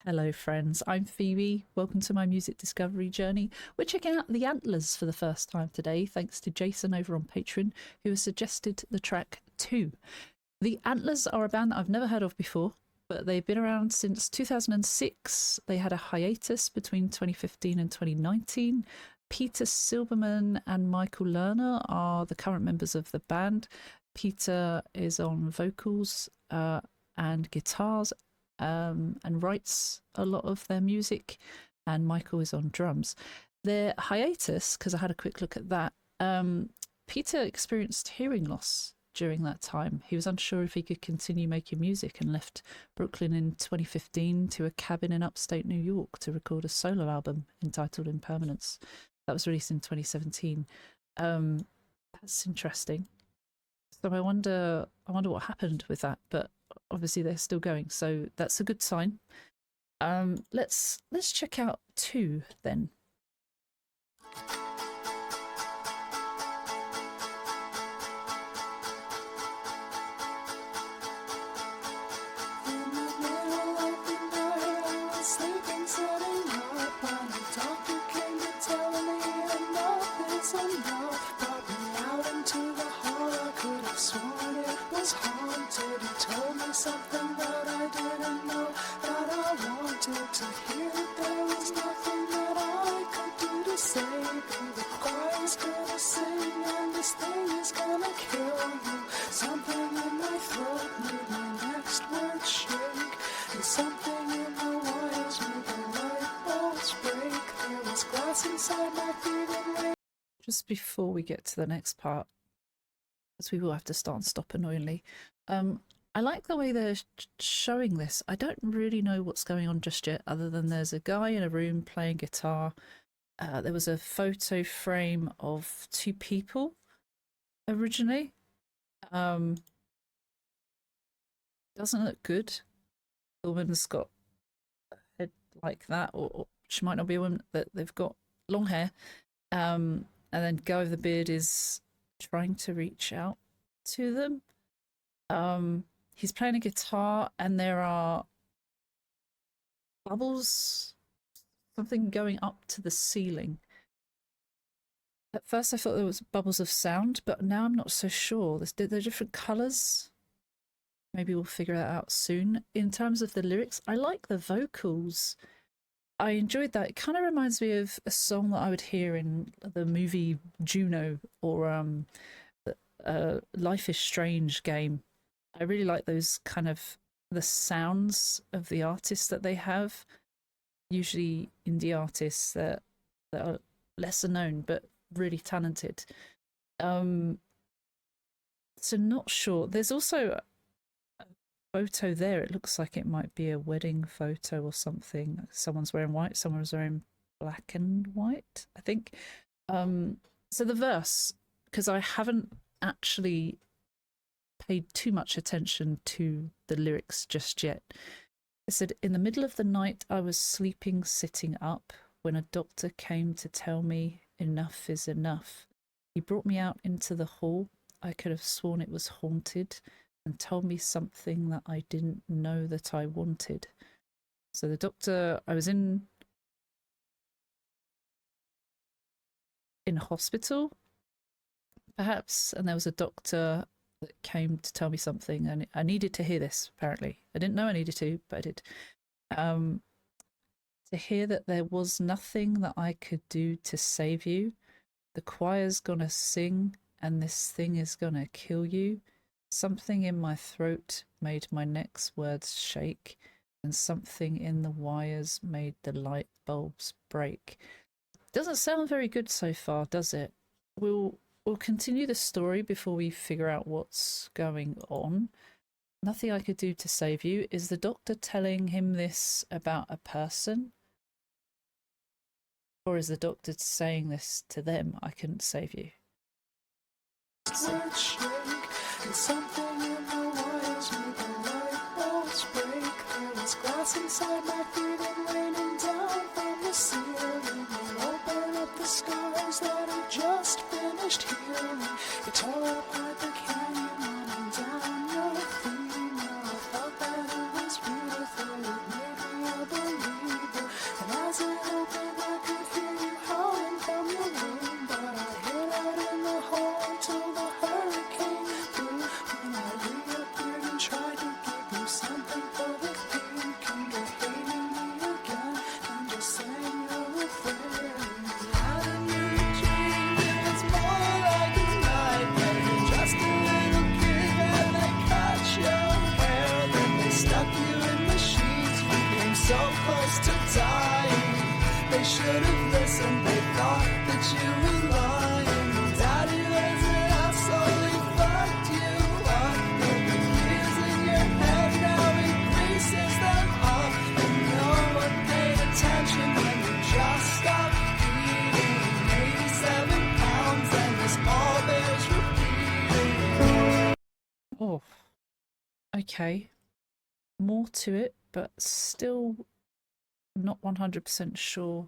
Hello friends, I'm Phoebe. Welcome to my music discovery journey. We're checking out the Antlers for the first time today, thanks to Jason over on Patreon, who has suggested the track 2. The Antlers are a band that I've never heard of before, but they've been around since 2006. They had a hiatus between 2015 and 2019. Peter Silberman and Michael Lerner are the current members of the band. Peter is on vocals and guitars, and writes a lot of their music, and Michael is on drums. Their hiatus, because I had a quick look at that, Peter experienced hearing loss during that time. He was unsure if he could continue making music and left Brooklyn in 2015 to a cabin in upstate New York to record a solo album entitled Impermanence. That was released in 2017. That's interesting. So I wonder what happened with that, but obviously they're still going, so that's a good sign. Let's check out 2 then. Something that I didn't know, that I wanted to hear. There was nothing that I could do to save you. The choir's gonna sing and this thing is gonna kill you. Something in my throat made my next word shake, and something in the wires made the light bulbs break. There was glass inside my feet and rain. Just before we get to the next part, as we will have to start and stop annoyingly, I like the way they're showing this. I don't really know what's going on just yet, other than there's a guy in a room playing guitar. There was a photo frame of 2 people originally. Doesn't look good. The woman's got a head like that, or she might not be a woman, that they've got long hair. And then Guy with the beard is trying to reach out to them. He's playing a guitar and there are bubbles, something going up to the ceiling. At first I thought there was bubbles of sound, but now I'm not so sure. They're different colours. Maybe we'll figure that out soon. In terms of the lyrics, I like the vocals. I enjoyed that. It kind of reminds me of a song that I would hear in the movie Juno, or Life is Strange game. I really like those kind of the sounds of the artists that they have. Usually indie artists that are lesser known but really talented. So not sure. There's also a photo there. It looks like it might be a wedding photo or something. Someone's wearing white, someone's wearing black and white, I think. So the verse, because I haven't actually paid too much attention to the lyrics just yet. It said, "In the middle of the night I was sleeping sitting up when a doctor came to tell me enough is enough. He brought me out into the hall. I could have sworn it was haunted, and told me something that I didn't know that I wanted." So the doctor, I was in hospital perhaps, and there was a doctor that came to tell me something, and I needed to hear this. Apparently I didn't know I needed to, but I did. To hear that there was nothing that I could do to save you. The choir's gonna sing and this thing is gonna kill you. Something in my throat made my next words shake, and something in the wires made the light bulbs break. Doesn't sound very good so far, does it? We'll continue the story before we figure out what's going on. Nothing I could do to save you. Is the doctor telling him this about a person? Or is the doctor saying this to them? I couldn't save you. And something in the wires made the light bulbs break. There was glass inside my feet and raining down from the ceiling. You open up the scars that had just finished healing. You tore apart the canyon running down your theme. I thought that it was beautiful, it made me a believer. so close to dying. They should have listened, they thought that you were lying. Daddy was an asshole, he fucked you up. Put the gears in your head, now he greases them up. And no one paid attention when you just stopped eating. 87 pounds and this all bears repeating. Oh, okay. More to it, but still not 100% sure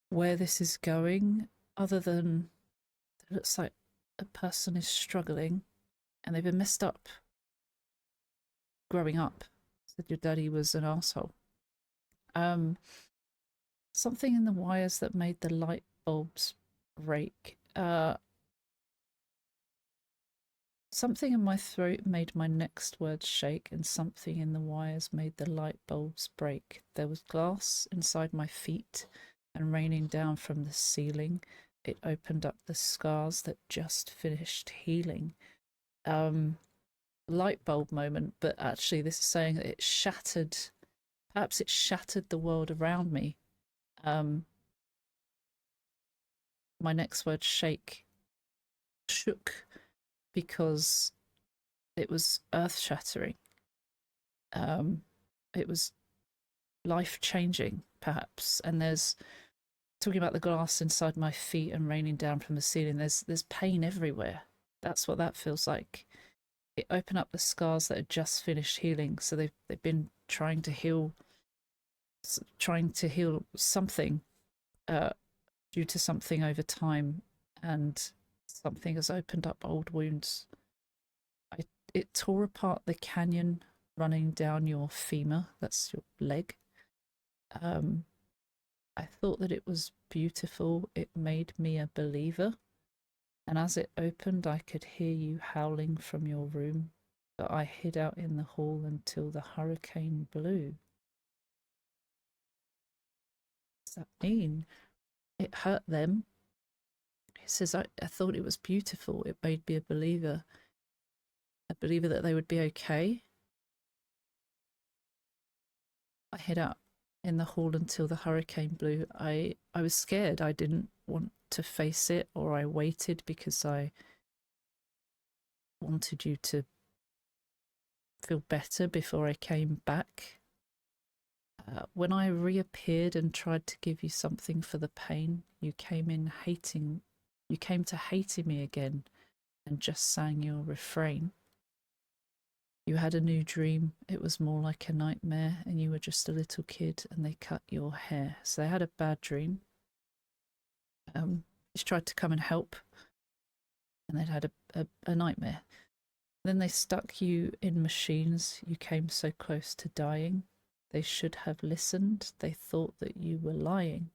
where this is going, other than it looks like a person is struggling and they've been messed up growing up. Said your daddy was an asshole. Something in the wires that made the light bulbs break. Something in my throat made my next words shake, and something in the wires made the light bulbs break. There was glass inside my feet and raining down from the ceiling. It opened up the scars that just finished healing. Light bulb moment, but actually this is saying that it shattered, perhaps it shattered the world around me. My next word shook because it was earth-shattering. It was life-changing, perhaps. And there's, talking about the glass inside my feet and raining down from the ceiling, there's pain everywhere. That's what that feels like. It opened up the scars that had just finished healing. So they've been trying to heal something due to something over time, and something has opened up old wounds. It tore apart the canyon running down your femur, that's your leg. I thought that it was beautiful. It made me a believer. And as it opened, I could hear you howling from your room, but I hid out in the hall until the hurricane blew. What does that mean? It hurt them. He says, I thought it was beautiful. It made me a believer that they would be okay. I hid out in the hall until the hurricane blew. I was scared. I didn't want to face it, or I waited because I wanted you to feel better before I came back. When I reappeared and tried to give you something for the pain, you came to hating me again and just sang your refrain. You had a new dream. It was more like a nightmare, and you were just a little kid and they cut your hair. So they had a bad dream. Just tried to come and help, and they'd had a nightmare. Then they stuck you in machines. You came so close to dying. They should have listened. They thought that you were lying.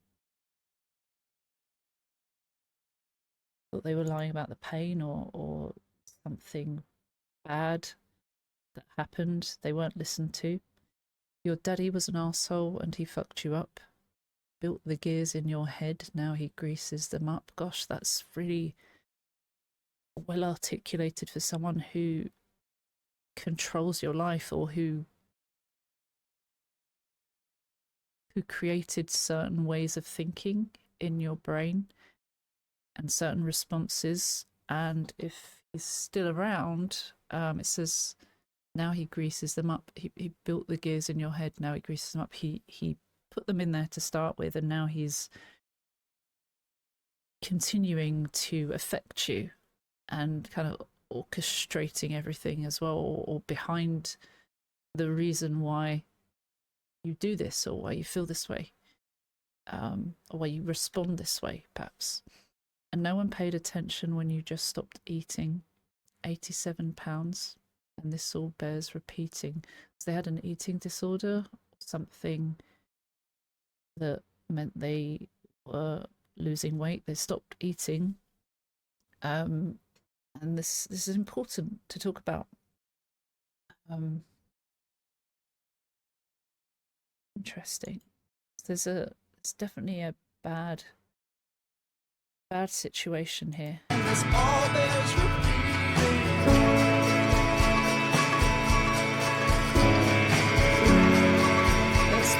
Thought they were lying about the pain or something bad that happened. They weren't listened to. Your daddy was an arsehole and he fucked you up. Built the gears in your head, now he greases them up. Gosh, that's really well articulated for someone who controls your life, or who created certain ways of thinking in your brain and certain responses. And if he's still around, it says now he greases them up. He built the gears in your head, now he greases them up. He put them in there to start with, and now he's continuing to affect you and kind of orchestrating everything as well, or behind the reason why you do this, or why you feel this way, or why you respond this way, perhaps. And no one paid attention when you just stopped eating. 87 pounds, and this all bears repeating. So they had an eating disorder, something that meant they were losing weight. They stopped eating, and this is important to talk about. Interesting. There's definitely a bad situation here. This all bears repeating. There's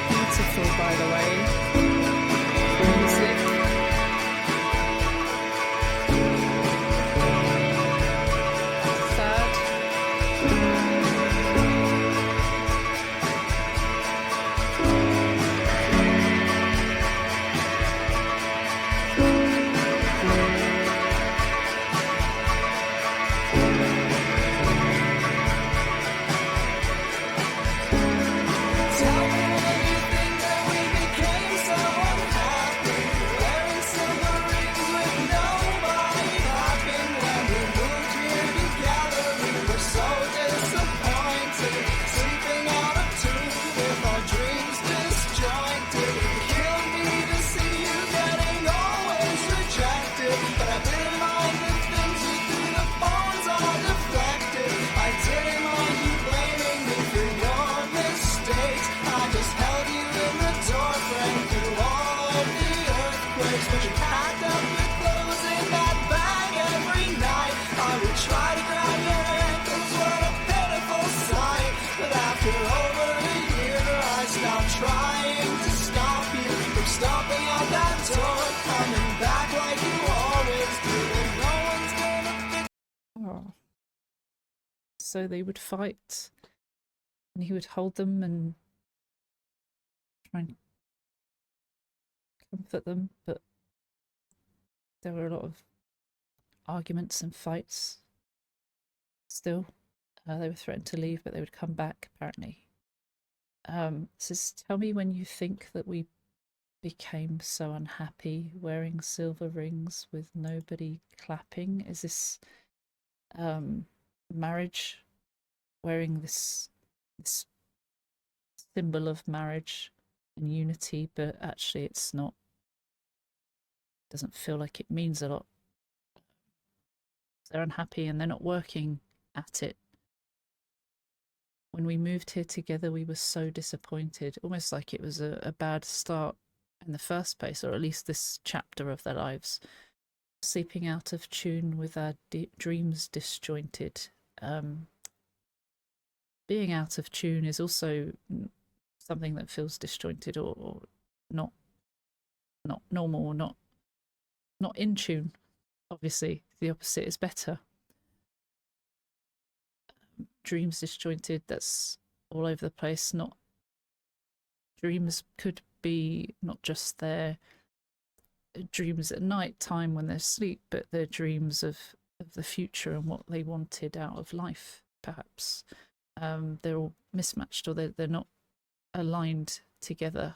stop trying to stop you from stomping out that door, coming back like you always do, and no one's gonna fix. Oh. So they would fight, and he would hold them and try and comfort them, but there were a lot of arguments and fights still. They were threatened to leave, but they would come back, apparently. Says, tell me when you think that we became so unhappy, wearing silver rings with nobody clapping. Is this marriage, wearing this symbol of marriage and unity, but actually it's not, doesn't feel like it means a lot. They're unhappy and they're not working at it. When we moved here together, we were so disappointed, almost like it was a bad start in the first place, or at least this chapter of their lives. Sleeping out of tune with our dreams disjointed. Being out of tune is also something that feels disjointed or not normal, or not in tune. Obviously, the opposite is better. Dreams disjointed, that's all over the place. Not dreams could be not just their dreams at night time when they're asleep, but their dreams of the future and what they wanted out of life, perhaps. They're all mismatched, or they're not aligned together.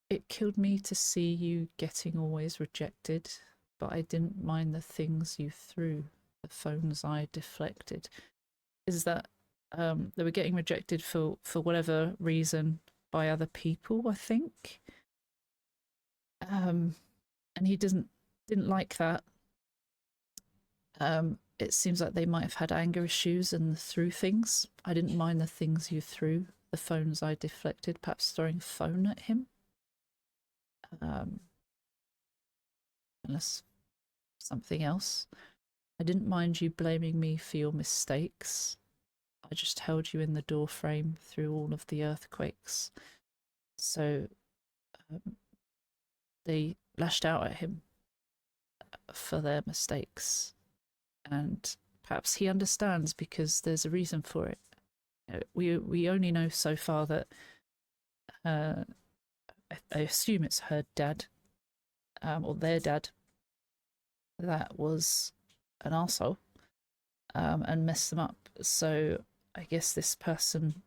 It killed me to see you getting always rejected, but I didn't mind the things you threw, the phones I deflected. Is that they were getting rejected for whatever reason by other people, I think. And he didn't like that. It seems like they might have had anger issues and threw things. I didn't mind the things you threw, the phones I deflected, perhaps throwing a phone at him. Unless something else. I didn't mind you blaming me for your mistakes. I just held you in the doorframe through all of the earthquakes. So they lashed out at him for their mistakes. And perhaps he understands, because there's a reason for it. We only know so far that I assume it's her dad, or their dad, that was an arsehole and messed them up. So I guess this person,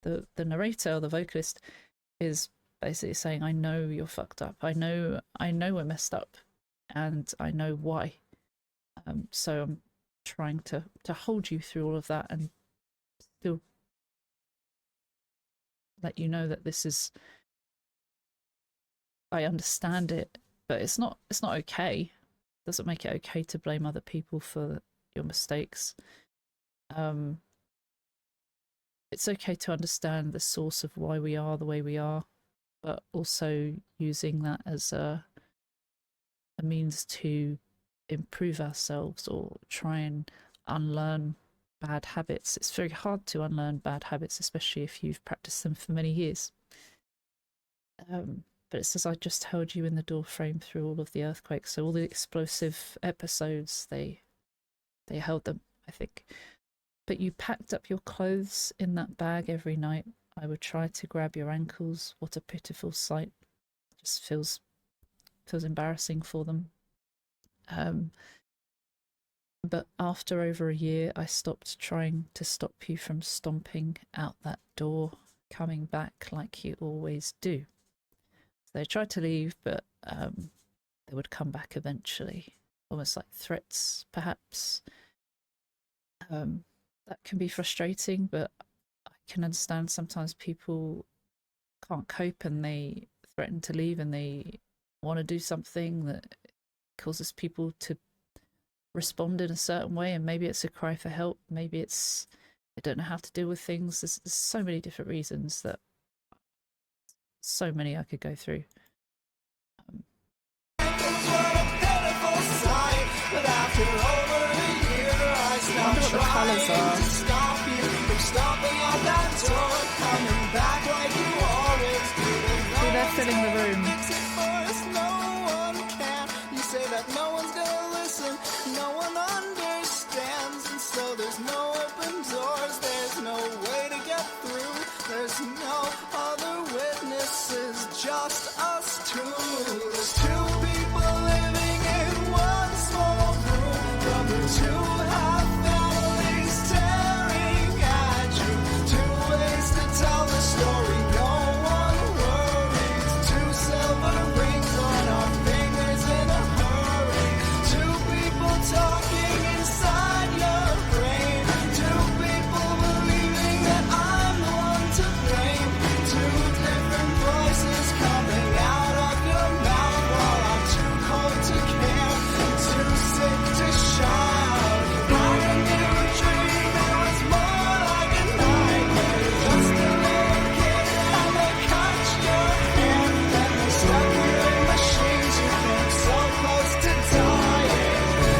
the narrator or the vocalist, is basically saying, I know you're fucked up. I know we're messed up, and I know why. So I'm trying to hold you through all of that and still let you know that this is, I understand it, but it's not okay. It doesn't make it okay to blame other people for your mistakes. It's okay to understand the source of why we are the way we are, but also using that as a means to improve ourselves or try and unlearn bad habits. It's very hard to unlearn bad habits, especially if you've practiced them for many years. But it says, I just held you in the doorframe through all of the earthquakes. So all the explosive episodes, they held them, I think. But you packed up your clothes in that bag every night. I would try to grab your ankles. What a pitiful sight. Just feels embarrassing for them. But after over a year, I stopped trying to stop you from stomping out that door, coming back like you always do. So they tried to leave, but they would come back eventually, almost like threats, perhaps. That can be frustrating, but I can understand sometimes people can't cope and they threaten to leave and they want to do something that causes people to respond in a certain way, and maybe it's a cry for help, maybe it's they don't know how to deal with things. There's so many different reasons, that so many I could go through. I wonder what the colours are. filling the room. No one can. You say that no one's gonna listen, no one understands, and so there's no open doors, there's no way to get through, there's no other witnesses, just us two. There's two people living in one small room, from the two half families staring at you. Two ways to tell the story, no one worries. Two silver rings on our fingers in a hurry. Two people talking inside your brain. Two people believing that I'm the one to blame. Two different voices coming out of your mouth while I'm too cold to care, too sick to shout. I knew a dream, it was more like a nightmare. You're just a little kid and they cut your hair. Then they stuck you in machines, you came so close to dying.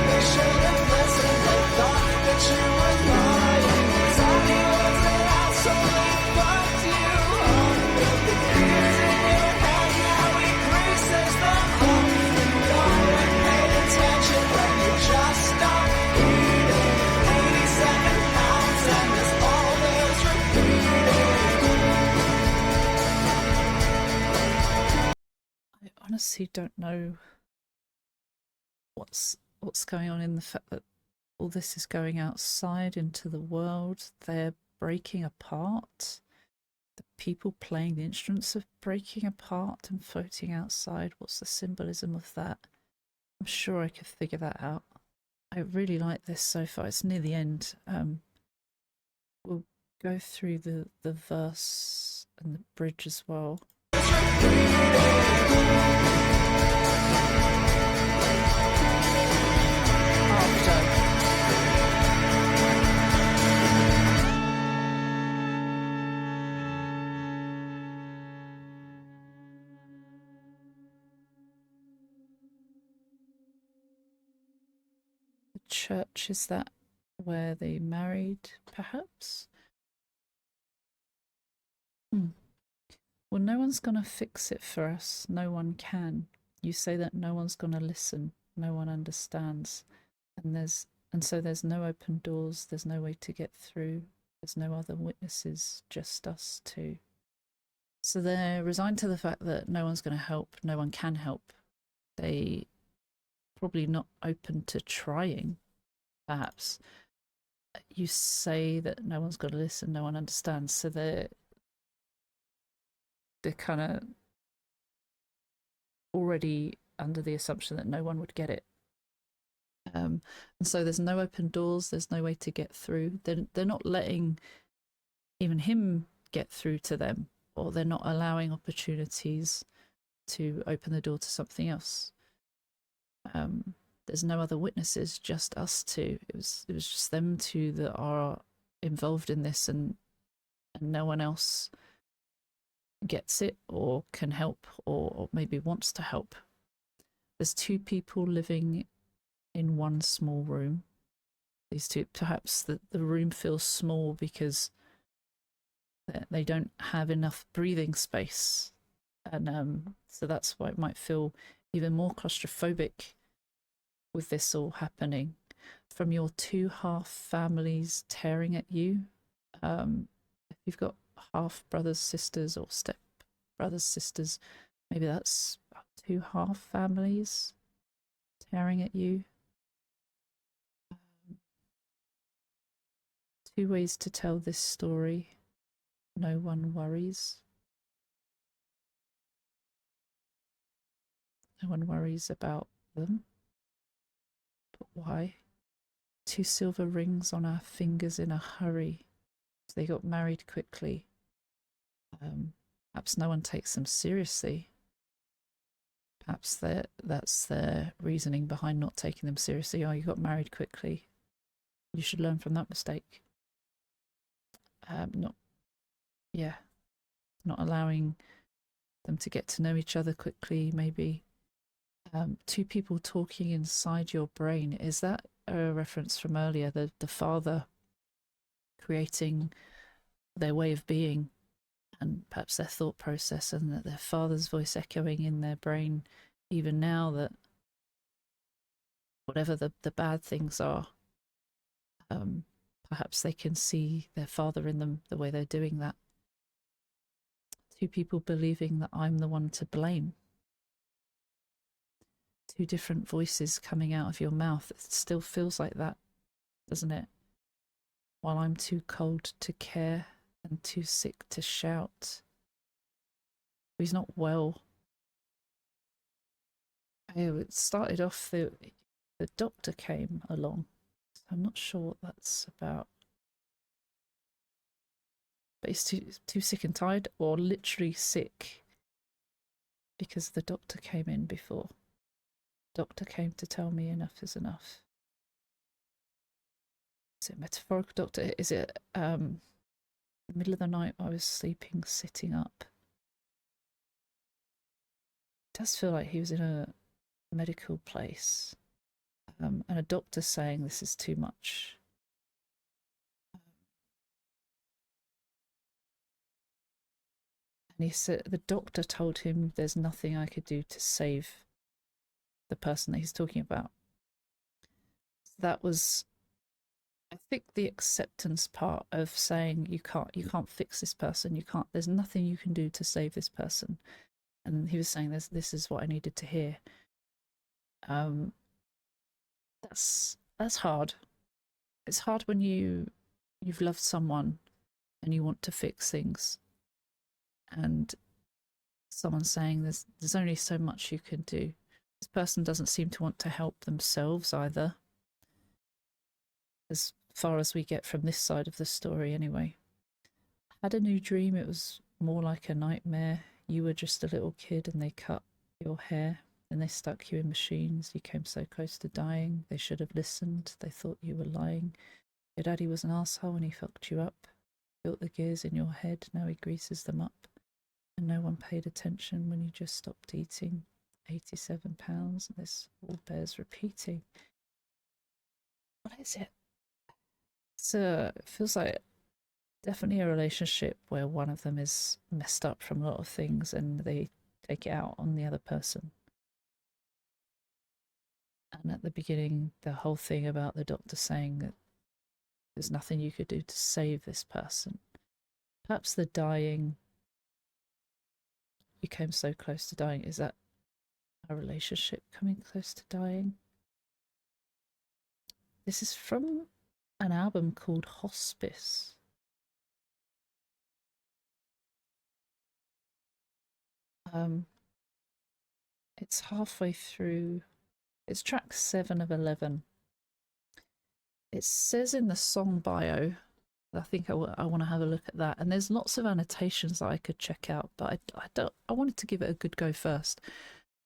They should have listened, they thought that you were lying. Daddy wasn't out, so they fucked you up. With the gears in your head, now he greases them up. You no one paid attention when you just stopped eating. 87 pounds and this all bears repeating. I honestly don't know what's going on in the fact that all this is going outside into the world. They're breaking apart. The people playing the instruments are breaking apart and floating outside. What's the symbolism of that? I'm sure I could figure that out. I really like this so far. It's near the end. We'll go through the verse and the bridge as well. After. The church, is that where they married, perhaps? Well, no one's going to fix it for us. No one can. You say that no one's going to listen. No one understands. And so there's no open doors. There's no way to get through. There's no other witnesses, just us two. So they're resigned to the fact that no one's going to help. No one can help. They probably not open to trying, perhaps. You say that no one's going to listen. No one understands. So they're kind of already under the assumption that no one would get it. And so there's no open doors, there's no way to get through. They're not letting even him get through to them, or they're not allowing opportunities to open the door to something else. There's no other witnesses, just us two. It was just them two that are involved in this, and no one else gets it or can help or maybe wants to help. There's two people living in one small room. These two, perhaps the room feels small because they don't have enough breathing space, and so that's why it might feel even more claustrophobic with this all happening. From your two half families tearing at you, if you've got half brothers, sisters, or step brothers, sisters, maybe that's two half families tearing at you. Two ways to tell this story. No one worries. No one worries about them. But why? Two silver rings on our fingers in a hurry. They got married quickly. Perhaps no one takes them seriously. Perhaps that's their reasoning behind not taking them seriously. Oh, you got married quickly. You should learn from that mistake. Not allowing them to get to know each other quickly, maybe. Two people talking inside your brain. Is that a reference from earlier? The father creating their way of being and perhaps their thought process, and that their father's voice echoing in their brain even now, that whatever the bad things are, perhaps they can see their father in them the way they're doing that. Two people believing that I'm the one to blame. Two different voices coming out of your mouth. It still feels like that, doesn't it? While I'm too cold to care and too sick to shout. He's not well. It started off, the doctor came along. So I'm not sure what that's about. But he's too sick and tired, or literally sick, because the doctor came in before. Doctor came to tell me enough is enough. Is it metaphorical doctor? Is it the middle of the night I was sleeping, sitting up? It does feel like he was in a medical place, and a doctor saying this is too much. And he said the doctor told him there's nothing I could do to save the person that he's talking about. That was, I think, the acceptance part of saying you can't fix this person. There's nothing you can do to save this person. And he was saying this is what I needed to hear. That's hard. It's hard when you've loved someone and you want to fix things, and someone's saying there's only so much you can do. This person doesn't seem to want to help themselves either, as far as we get from this side of the story anyway. Had a new dream. It was more like a nightmare. You were just a little kid and they cut your hair and they stuck you in machines. You came so close to dying. They should have listened. They thought you were lying. Your daddy was an asshole and he fucked you up. Built the gears in your head. Now he greases them up. And no one paid attention when you just stopped eating. 87 pounds. This all bears repeating. What is it? It feels like definitely a relationship where one of them is messed up from a lot of things and they take it out on the other person. And at the beginning, the whole thing about the doctor saying that there's nothing you could do to save this person. Perhaps the dying, you came so close to dying. Is that a relationship coming close to dying? This is from an album called Hospice. It's halfway through. It's track 7 of 11. It says in the song bio, I think I want to have a look at that. And there's lots of annotations that I could check out, but I wanted to give it a good go first.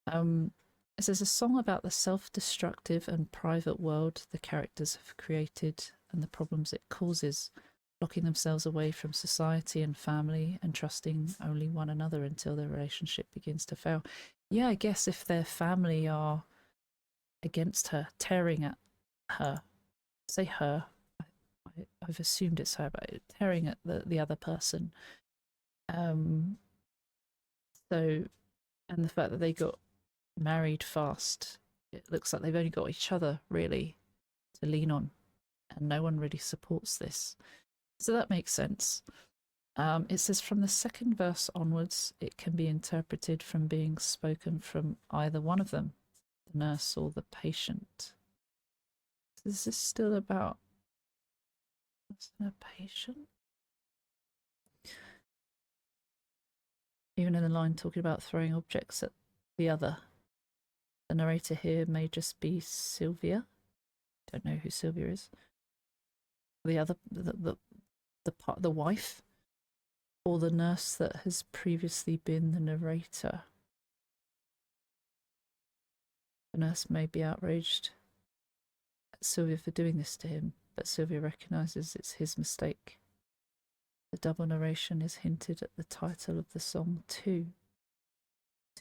It says a song about the self-destructive and private world the characters have created and the problems it causes, locking themselves away from society and family and trusting only one another until their relationship begins to fail. Yeah, I guess if their family are against her, tearing at her, say her, I've assumed it's her, but tearing at the other person. So, and the fact that they got married fast, it looks like they've only got each other really to lean on, and no one really supports this. So that makes sense. It says from the second verse onwards, it can be interpreted from being spoken from either one of them, the nurse or the patient. So this is still about a patient. Even in the line talking about throwing objects at the other. The narrator here may just be Sylvia. Don't know who Sylvia is. The other, the wife, or the nurse that has previously been the narrator. The nurse may be outraged at Sylvia for doing this to him, but Sylvia recognises it's his mistake. The double narration is hinted at the title of the song too.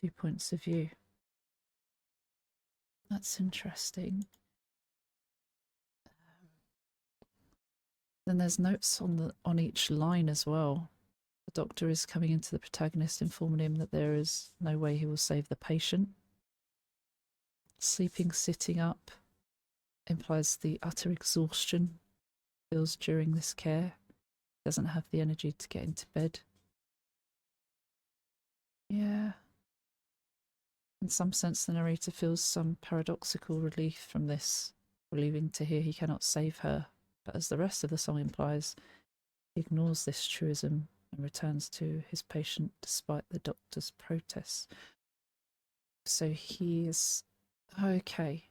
2 points of view. That's interesting. Then there's notes on each line as well. The doctor is coming into the protagonist, informing him that there is no way he will save the patient. Sleeping sitting up implies the utter exhaustion he feels during this care. He doesn't have the energy to get into bed. Yeah. In some sense, the narrator feels some paradoxical relief from this, relieving to hear he cannot save her. But as the rest of the song implies, he ignores this truism and returns to his patient despite the doctor's protests. So he is okay.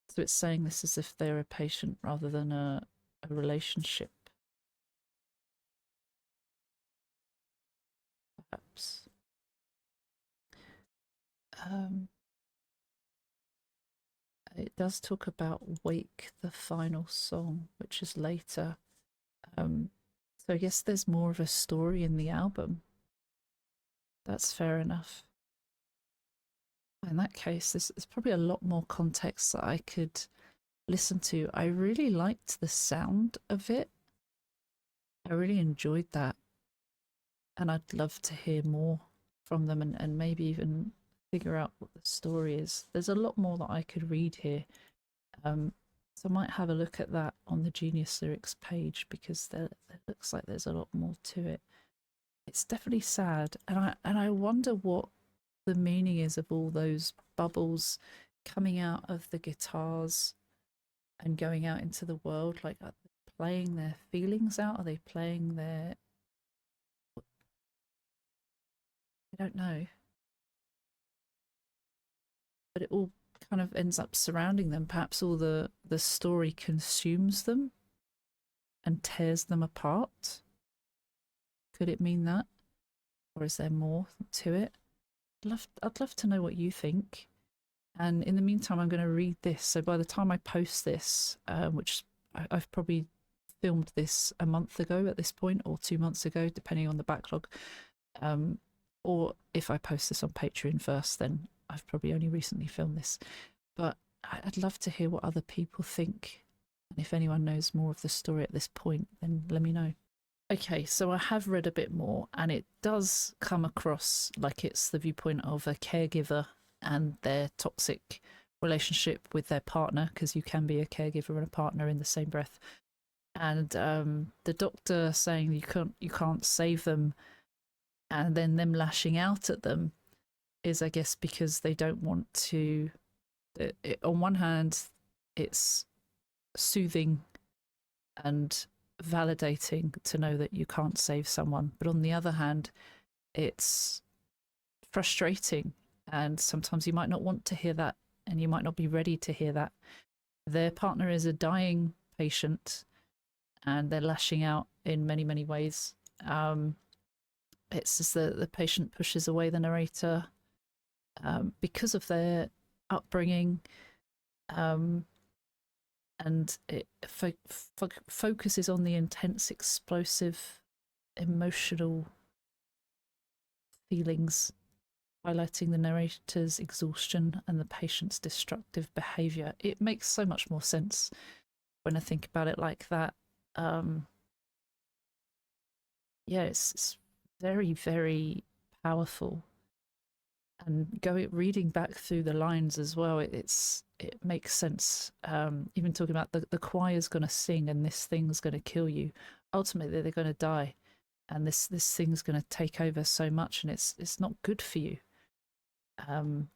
So it's saying this as if they're a patient rather than a relationship. Perhaps. It does talk about Wake, the final song, which is later. So I guess there's more of a story in the album. That's fair enough. In that case, there's probably a lot more context that I could listen to. I really liked the sound of it. I really enjoyed that. And I'd love to hear more from them and maybe even figure out what the story is. There's a lot more that I could read here. So I might have a look at that on the Genius Lyrics page, because there looks like there's a lot more to it. It's definitely sad, and I wonder what the meaning is of all those bubbles coming out of the guitars and going out into the world. Like, are they playing their feelings out? Are they playing their... I don't know. But it all kind of ends up surrounding them. Perhaps all the story consumes them and tears them apart. Could it mean that? Or is there more to it? I'd love to know what you think. And in the meantime, I'm going to read this. So by the time I post this, which I've probably filmed this a month ago at this point, or 2 months ago, depending on the backlog. Or if I post this on Patreon first, then I've probably only recently filmed this. But I'd love to hear what other people think. And if anyone knows more of the story at this point, then let me know. Okay, so I have read a bit more, and it does come across like it's the viewpoint of a caregiver and their toxic relationship with their partner, because you can be a caregiver and a partner in the same breath. And the doctor saying you can't save them, and then them lashing out at them is, I guess, because they don't want to... on one hand, it's soothing and validating to know that you can't save someone, but on the other hand, it's frustrating, and sometimes you might not want to hear that, and you might not be ready to hear that. Their partner is a dying patient, and they're lashing out in many, many ways. It's just the patient pushes away the narrator because of their upbringing, and it focuses on the intense, explosive, emotional feelings, highlighting the narrator's exhaustion and the patient's destructive behaviour. It makes so much more sense when I think about it like that. Yeah, it's very, very powerful. And reading back through the lines as well, it makes sense. Even talking about the choir's going to sing and this thing's going to kill you. Ultimately, they're going to die, and this thing's going to take over so much, and it's not good for you. And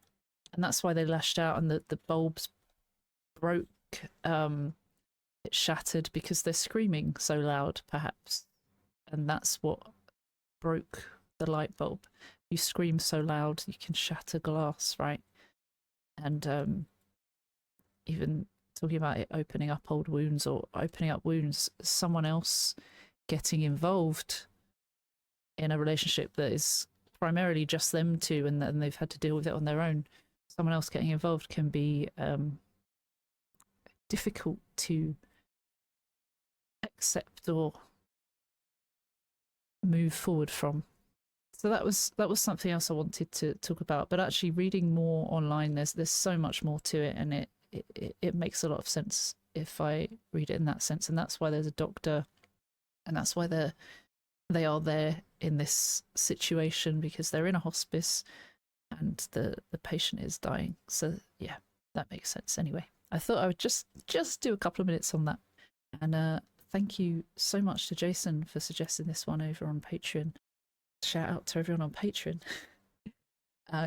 that's why they lashed out, and the bulbs broke. It shattered because they're screaming so loud, perhaps, and that's what broke the light bulb. You scream so loud you can shatter glass, right? And even talking about it opening up old wounds, or opening up wounds, someone else getting involved in a relationship that is primarily just them two, and then they've had to deal with it on their own. Someone else getting involved can be difficult to accept or move forward from. So that was something else I wanted to talk about. But actually, reading more online, there's so much more to it, and it makes a lot of sense if I read it in that sense. And that's why there's a doctor And that's why they are there in this situation, because they're in a hospice and the patient is dying. So yeah, that makes sense. Anyway, I thought I would just do a couple of minutes on that. And thank you so much to Jason for suggesting this one over on Patreon. Shout out to everyone on Patreon.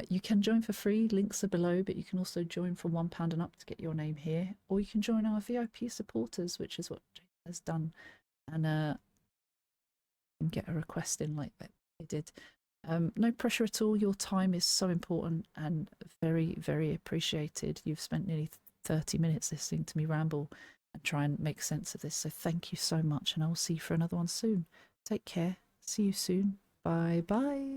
You can join for free, links are below, but you can also join from £1 and up to get your name here, or you can join our VIP supporters, which is what Jason has done, and get a request in like that they did. No pressure at all. Your time is so important and very, very appreciated. You've spent nearly 30 minutes listening to me ramble and try and make sense of this. So thank you so much, and I will see you for another one soon. Take care. See you soon. Bye bye.